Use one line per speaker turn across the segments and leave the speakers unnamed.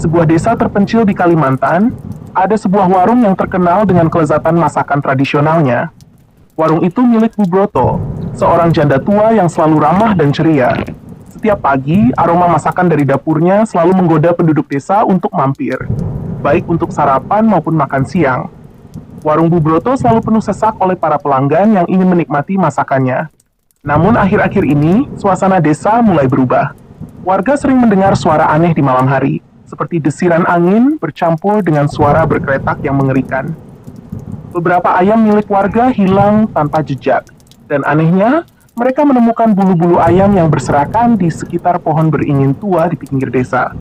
sebuah desa terpencil di Kalimantan, ada sebuah warung yang terkenal dengan kelezatan masakan tradisionalnya. Warung itu milik Bu Broto, seorang janda tua yang selalu ramah dan ceria. Setiap pagi, aroma masakan dari dapurnya selalu menggoda penduduk desa untuk mampir, baik untuk sarapan maupun makan siang. Warung Bu Broto selalu penuh sesak oleh para pelanggan yang ingin menikmati masakannya. Namun akhir-akhir ini, suasana desa mulai berubah. Warga sering mendengar suara aneh di malam hari, seperti desiran angin bercampur dengan suara berkretak yang mengerikan. Beberapa ayam milik warga hilang tanpa jejak, dan anehnya, mereka menemukan bulu-bulu ayam yang berserakan di sekitar pohon beringin tua di pinggir desa.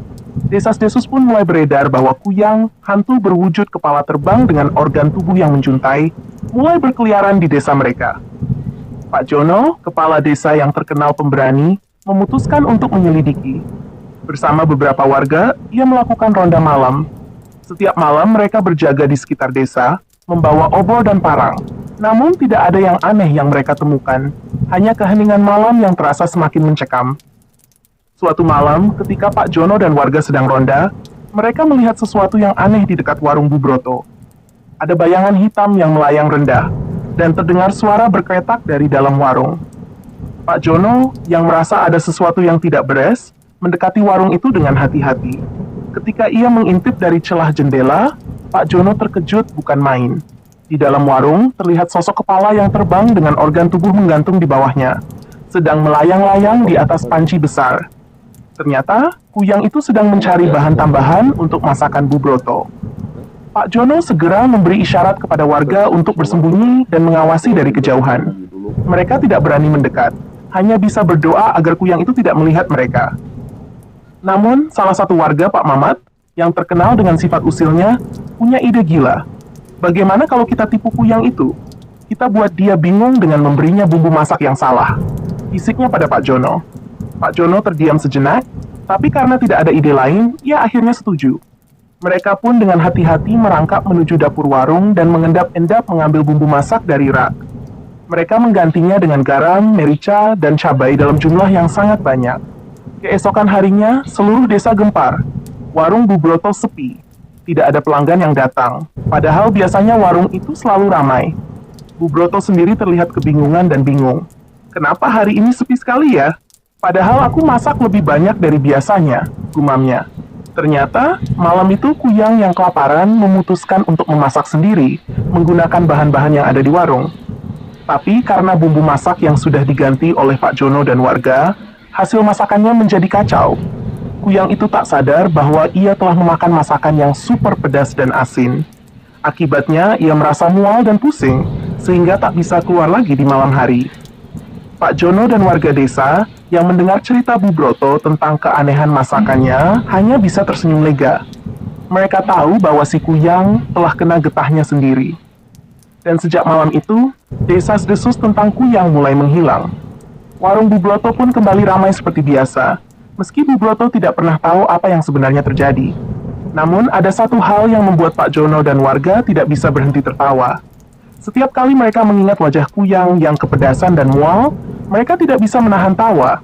Desas-desus pun mulai beredar bahwa Kuyang, hantu berwujud kepala terbang dengan organ tubuh yang menjuntai, mulai berkeliaran di desa mereka. Pak Jono, kepala desa yang terkenal pemberani, memutuskan untuk menyelidiki. Bersama beberapa warga, ia melakukan ronda malam. Setiap malam mereka berjaga di sekitar desa, membawa obor dan parang. Namun tidak ada yang aneh yang mereka temukan, hanya keheningan malam yang terasa semakin mencekam. Suatu malam, ketika Pak Jono dan warga sedang ronda, mereka melihat sesuatu yang aneh di dekat warung Bu Broto. Ada bayangan hitam yang melayang rendah, dan terdengar suara berkretak dari dalam warung. Pak Jono, yang merasa ada sesuatu yang tidak beres, mendekati warung itu dengan hati-hati. Ketika ia mengintip dari celah jendela, Pak Jono terkejut bukan main. Di dalam warung, terlihat sosok kepala yang terbang dengan organ tubuh menggantung di bawahnya, sedang melayang-layang di atas panci besar. Ternyata, Kuyang itu sedang mencari bahan tambahan untuk masakan Bu Broto. Pak Jono segera memberi isyarat kepada warga untuk bersembunyi dan mengawasi dari kejauhan. Mereka tidak berani mendekat, hanya bisa berdoa agar Kuyang itu tidak melihat mereka. Namun, salah satu warga, Pak Mamat, yang terkenal dengan sifat usilnya, punya ide gila. Bagaimana kalau kita tipu Kuyang itu? Kita buat dia bingung dengan memberinya bumbu masak yang salah. Bisiknya pada Pak Jono. Pak Jono terdiam sejenak, tapi karena tidak ada ide lain, ia akhirnya setuju. Mereka pun dengan hati-hati merangkak menuju dapur warung dan mengendap-endap mengambil bumbu masak dari rak. Mereka menggantinya dengan garam, merica, dan cabai dalam jumlah yang sangat banyak. Keesokan harinya, seluruh desa gempar. Warung Bu Broto sepi. Tidak ada pelanggan yang datang. Padahal biasanya warung itu selalu ramai. Bu Broto sendiri terlihat kebingungan dan bingung. Kenapa hari ini sepi sekali ya? Padahal aku masak lebih banyak dari biasanya, gumamnya. Ternyata, malam itu Kuyang yang kelaparan memutuskan untuk memasak sendiri, menggunakan bahan-bahan yang ada di warung. Tapi karena bumbu masak yang sudah diganti oleh Pak Jono dan warga, hasil masakannya menjadi kacau. Kuyang itu tak sadar bahwa ia telah memakan masakan yang super pedas dan asin. Akibatnya, ia merasa mual dan pusing, sehingga tak bisa keluar lagi di malam hari. Pak Jono dan warga desa yang mendengar cerita Bu Broto tentang keanehan masakannya hanya bisa tersenyum lega. Mereka tahu bahwa si Kuyang telah kena getahnya sendiri. Dan sejak malam itu, desas-desus tentang Kuyang mulai menghilang. Warung Bu Broto pun kembali ramai seperti biasa, meski Bu Broto tidak pernah tahu apa yang sebenarnya terjadi. Namun, ada satu hal yang membuat Pak Jono dan warga tidak bisa berhenti tertawa. Setiap kali mereka mengingat wajah Kuyang yang kepedasan dan mual, mereka tidak bisa menahan tawa.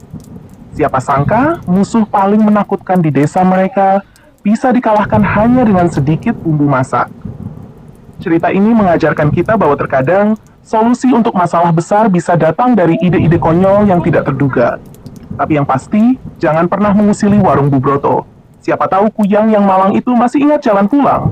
Siapa sangka, musuh paling menakutkan di desa mereka bisa dikalahkan hanya dengan sedikit bumbu masak. Cerita ini mengajarkan kita bahwa terkadang solusi untuk masalah besar bisa datang dari ide-ide konyol yang tidak terduga. Tapi yang pasti, jangan pernah mengusili warung Bu Broto. Siapa tahu Kuyang yang malang itu masih ingat jalan pulang.